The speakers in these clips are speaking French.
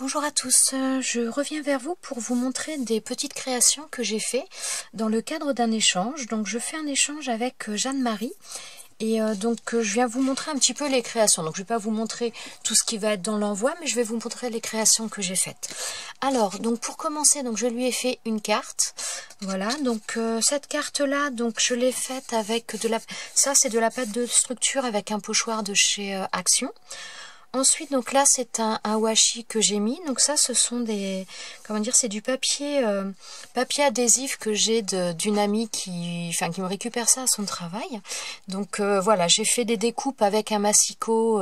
Bonjour à tous, je reviens vers vous pour vous montrer des petites créations que j'ai fait dans le cadre d'un échange. Donc je fais un échange avec Jeanne-Marie et je viens vous montrer un petit peu les créations. Donc je ne vais pas vous montrer tout ce qui va être dans l'envoi, mais je vais vous montrer les créations que j'ai faites. Alors, donc pour commencer, donc je lui ai fait une carte. Voilà, donc cette carte-là, donc je l'ai faite avec ça c'est de la pâte de structure avec un pochoir de chez Action. Ensuite, donc là, c'est un washi que j'ai mis. Donc ça, ce sont des, comment dire, c'est du papier, papier adhésif que j'ai d'une amie qui me récupère ça à son travail. Donc voilà, j'ai fait des découpes avec un massicot,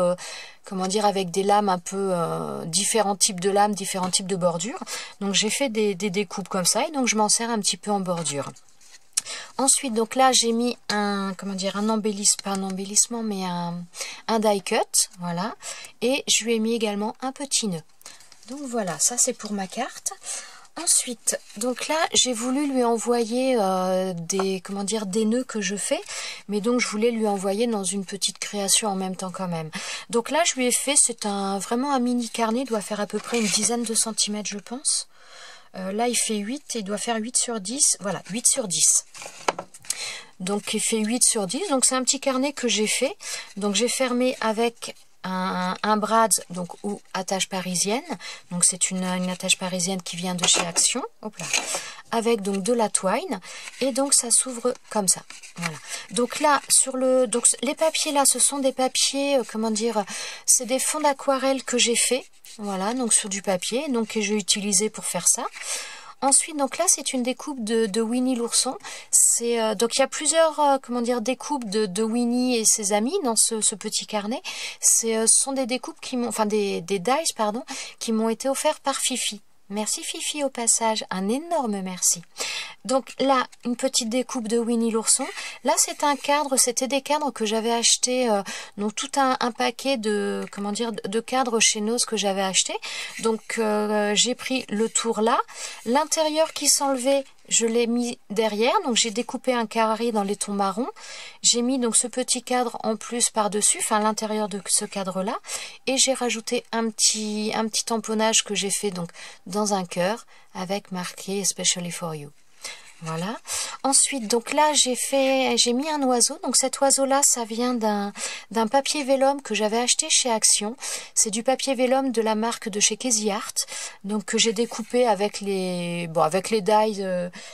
comment dire, avec des lames un peu différents types de lames, différents types de bordures. Donc j'ai fait des découpes comme ça et donc je m'en sers un petit peu en bordure. Ensuite, donc là, j'ai mis un, comment dire, un embellissement, pas un embellissement, mais un die cut, voilà. Et je lui ai mis également un petit nœud. Donc voilà, ça c'est pour ma carte. Ensuite, donc là, j'ai voulu lui envoyer comment dire, des nœuds que je fais, mais donc je voulais lui envoyer dans une petite création en même temps quand même. Donc là, je lui ai fait, c'est vraiment un mini carnet, il doit faire à peu près une dizaine de centimètres, je pense. Là, il fait 8 et il doit faire 8 sur 10. Voilà, 8 sur 10. Donc, il fait 8 sur 10. Donc, c'est un petit carnet que j'ai fait. Donc, j'ai fermé avec un brad, donc, ou attache parisienne. Donc, c'est une attache parisienne qui vient de chez Action. Hop là. Avec donc de la twine. Et donc, ça s'ouvre comme ça. Voilà. Donc là, donc, les papiers là, ce sont des papiers, comment dire, c'est des fonds d'aquarelle que j'ai fait. Voilà, donc sur du papier, donc que j'ai utilisé pour faire ça. Ensuite, donc là, c'est une découpe de Winnie l'ourson. C'est donc il y a plusieurs, comment dire, découpes de Winnie et ses amis dans ce petit carnet. Ce sont des découpes qui m'ont, enfin des dies, pardon, qui m'ont été offerts par Fifi. Merci Fifi au passage, un énorme merci. Donc là, une petite découpe de Winnie l'ourson. Là, c'est un cadre, c'était des cadres que j'avais acheté, donc tout un paquet de, comment dire, de cadres chez Nose que j'avais acheté. Donc j'ai pris le tour là, l'intérieur qui s'enlevait, je l'ai mis derrière, donc j'ai découpé un carré dans les tons marrons. J'ai mis donc ce petit cadre en plus par-dessus, enfin à l'intérieur de ce cadre-là, et j'ai rajouté un petit tamponnage que j'ai fait donc dans un cœur avec marqué Especially for You. Voilà. Ensuite, donc là, j'ai mis un oiseau. Donc cet oiseau-là, ça vient d'un papier vélum que j'avais acheté chez Action. C'est du papier vélum de la marque de chez Casey Art. Donc que j'ai découpé avec les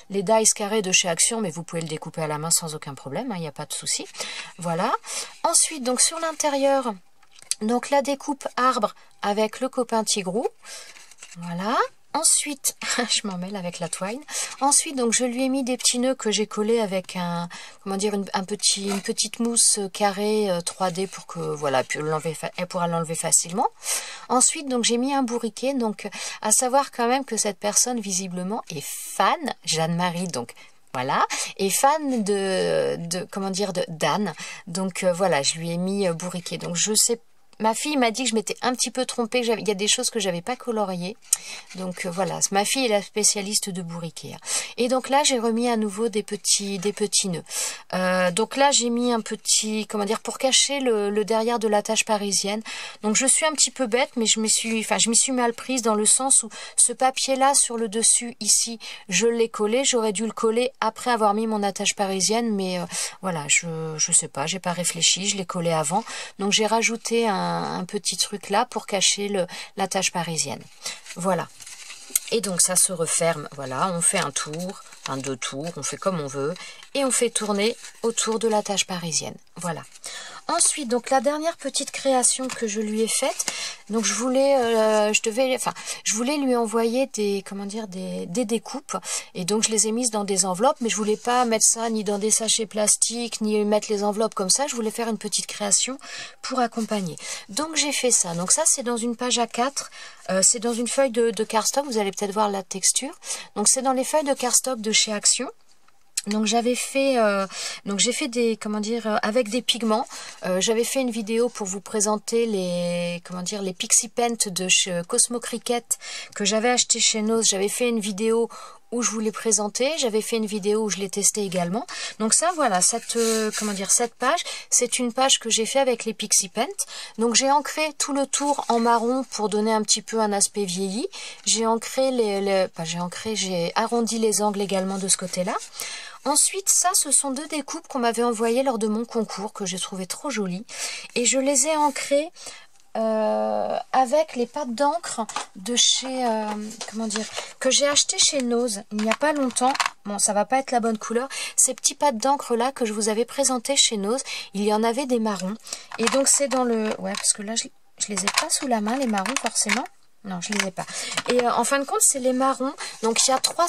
dies carrés de chez Action, mais vous pouvez le découper à la main sans aucun problème, il n'y a pas de souci. Voilà. Ensuite, donc sur l'intérieur, donc la découpe arbre avec le copain tigrou. Voilà. Ensuite, je m'en mêle avec la twine. Ensuite, donc je lui ai mis des petits nœuds que j'ai collés avec une petite mousse carrée 3D pour que voilà, elle pourra l'enlever facilement. Ensuite, donc j'ai mis un bourriquet. Donc, à savoir quand même que cette personne visiblement est fan, Jeanne-Marie, donc. Voilà, et fan de d'Anne. Donc voilà, je lui ai mis bourriquet. Donc je sais. Ma fille m'a dit que je m'étais un petit peu trompée, il y a des choses que j'avais pas coloriées. Donc voilà, ma fille est la spécialiste de bourriquet. Et donc là, j'ai remis à nouveau des petits nœuds. Donc là, j'ai mis un petit, comment dire, pour cacher le derrière de l'attache parisienne. Donc je suis un petit peu bête, mais je m'y suis mal prise dans le sens où ce papier-là sur le dessus, ici, je l'ai collé. J'aurais dû le coller après avoir mis mon attache parisienne, mais voilà, je sais pas, j'ai pas réfléchi, je l'ai collé avant. Donc j'ai rajouté un petit truc là pour cacher l'attache parisienne. Voilà. Et donc ça se referme, voilà, on fait un tour, enfin 2 tours, on fait comme on veut, et on fait tourner autour de l'attache parisienne. Voilà. Ensuite, donc la dernière petite création que je lui ai faite, donc je voulais lui envoyer des découpes, et donc je les ai mises dans des enveloppes, mais je voulais pas mettre ça ni dans des sachets plastiques, ni mettre les enveloppes comme ça, je voulais faire une petite création pour accompagner. Donc j'ai fait ça, donc ça c'est dans une page A4, c'est dans une feuille de cardstock, vous allez peut-être voir la texture, donc c'est dans les feuilles de cardstock de chez Action. Donc j'ai fait avec des pigments. J'avais fait une vidéo pour vous présenter les Pixie Paint de chez Cosmo Cricket que j'avais acheté chez Nose. J'avais fait une vidéo où je vous l'ai présenté. J'avais fait une vidéo où je l'ai testé également. Donc ça, voilà, cette page, c'est une page que j'ai fait avec les Pixie Paint. Donc j'ai ancré tout le tour en marron pour donner un petit peu un aspect vieilli. J'ai ancré j'ai arrondi les angles également de ce côté-là. Ensuite, ça, ce sont 2 découpes qu'on m'avait envoyées lors de mon concours, que j'ai trouvé trop jolies. Et je les ai ancrées avec les pâtes d'encre de chez, que j'ai acheté chez Nose il n'y a pas longtemps. Bon, ça va pas être la bonne couleur. Ces petits pâtes d'encre là que je vous avais présenté chez Nose, il y en avait des marrons. Et donc c'est dans le... Ouais, parce que là, je les ai pas sous la main, les marrons, forcément. Non, je les ai pas. Et en fin de compte, c'est les marrons. Donc, il y a 3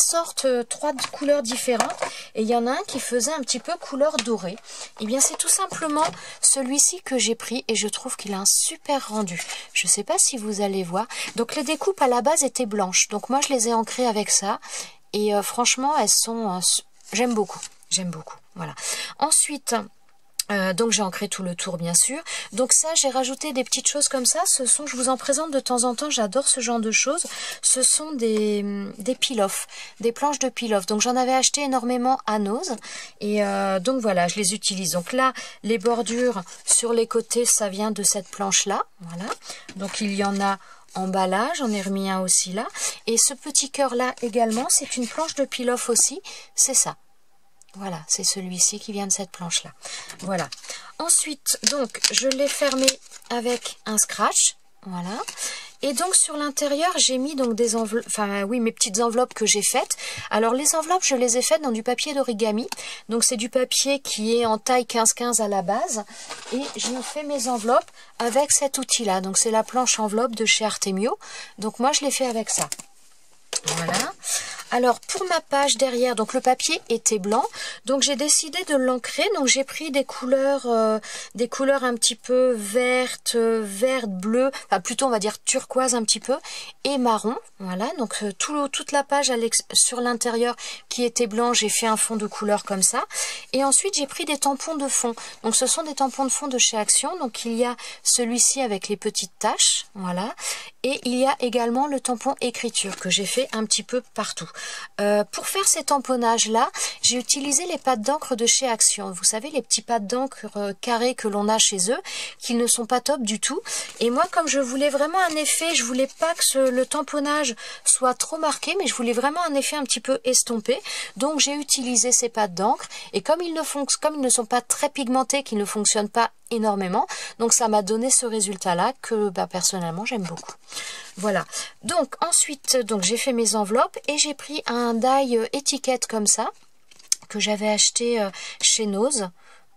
couleurs différentes. Et il y en a un qui faisait un petit peu couleur dorée. Et bien, c'est tout simplement celui-ci que j'ai pris. Et je trouve qu'il a un super rendu. Je ne sais pas si vous allez voir. Donc, les découpes à la base étaient blanches. Donc, moi, je les ai ancrées avec ça. Et franchement, elles sont... j'aime beaucoup. J'aime beaucoup. Voilà. Ensuite... donc j'ai ancré tout le tour bien sûr. Donc ça j'ai rajouté des petites choses comme ça. Je vous en présente de temps en temps, j'adore ce genre de choses. Ce sont des peel-off, des planches de peel-off. Donc j'en avais acheté énormément à Nose. Et donc voilà, je les utilise. Donc là, les bordures sur les côtés, ça vient de cette planche-là. Voilà. Donc il y en a en bas là, j'en ai remis un aussi là. Et ce petit cœur-là également, c'est une planche de peel-off aussi. C'est ça. Voilà, c'est celui-ci qui vient de cette planche-là. Voilà. Ensuite, donc, je l'ai fermé avec un scratch. Voilà. Et donc, sur l'intérieur, j'ai mis donc des enveloppes, enfin, oui, mes petites enveloppes que j'ai faites. Alors, les enveloppes, je les ai faites dans du papier d'origami. Donc, c'est du papier qui est en taille 15-15 à la base. Et j'ai fait mes enveloppes avec cet outil-là. Donc, c'est la planche enveloppe de chez Artemio. Donc, moi, je l'ai fait avec ça. Voilà. Alors pour ma page derrière, donc le papier était blanc, donc j'ai décidé de l'ancrer. Donc j'ai pris des couleurs un petit peu vertes, bleues, enfin plutôt on va dire turquoise un petit peu, et marron. Voilà, donc toute la page sur l'intérieur qui était blanc, j'ai fait un fond de couleur comme ça. Et ensuite j'ai pris des tampons de fond. Donc ce sont des tampons de fond de chez Action. Donc il y a celui-ci avec les petites taches, voilà. Et il y a également le tampon écriture que j'ai fait un petit peu partout. Pour faire ces tamponnages-là, j'ai utilisé les pâtes d'encre de chez Action. Vous savez, les petits pâtes d'encre carrés que l'on a chez eux, qui ne sont pas top du tout. Et moi, comme je voulais vraiment un effet, je voulais pas que le tamponnage soit trop marqué, mais je voulais vraiment un effet un petit peu estompé. Donc, j'ai utilisé ces pâtes d'encre. Et comme ils ne sont pas très pigmentés, qu'ils ne fonctionnent pas énormément, donc ça m'a donné ce résultat là que personnellement j'aime beaucoup. Voilà, donc ensuite j'ai fait mes enveloppes et j'ai pris un die étiquette comme ça que j'avais acheté chez Nose.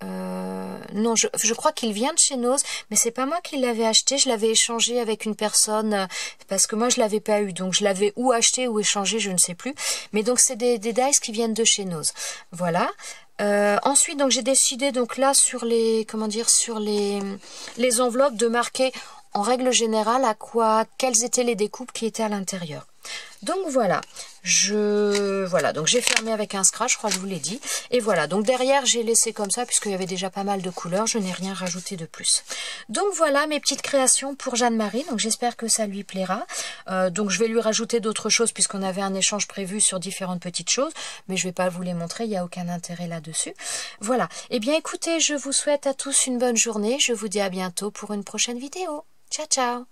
Non, je crois qu'il vient de chez Nose, mais c'est pas moi qui l'avais acheté, je l'avais échangé avec une personne parce que moi je l'avais pas eu, donc je l'avais ou acheté ou échangé, je ne sais plus. Mais donc c'est des dies qui viennent de chez Nose. Voilà. Ensuite, donc j'ai décidé donc là sur les enveloppes de marquer en règle générale quelles étaient les découpes qui étaient à l'intérieur. Donc voilà, donc j'ai fermé avec un scratch, je crois que je vous l'ai dit. Et voilà, donc derrière j'ai laissé comme ça puisqu'il y avait déjà pas mal de couleurs, je n'ai rien rajouté de plus. Donc voilà mes petites créations pour Jeanne-Marie, donc j'espère que ça lui plaira. Donc je vais lui rajouter d'autres choses puisqu'on avait un échange prévu sur différentes petites choses, mais je ne vais pas vous les montrer, il n'y a aucun intérêt là-dessus. Voilà, et bien écoutez, je vous souhaite à tous une bonne journée, je vous dis à bientôt pour une prochaine vidéo. Ciao ciao!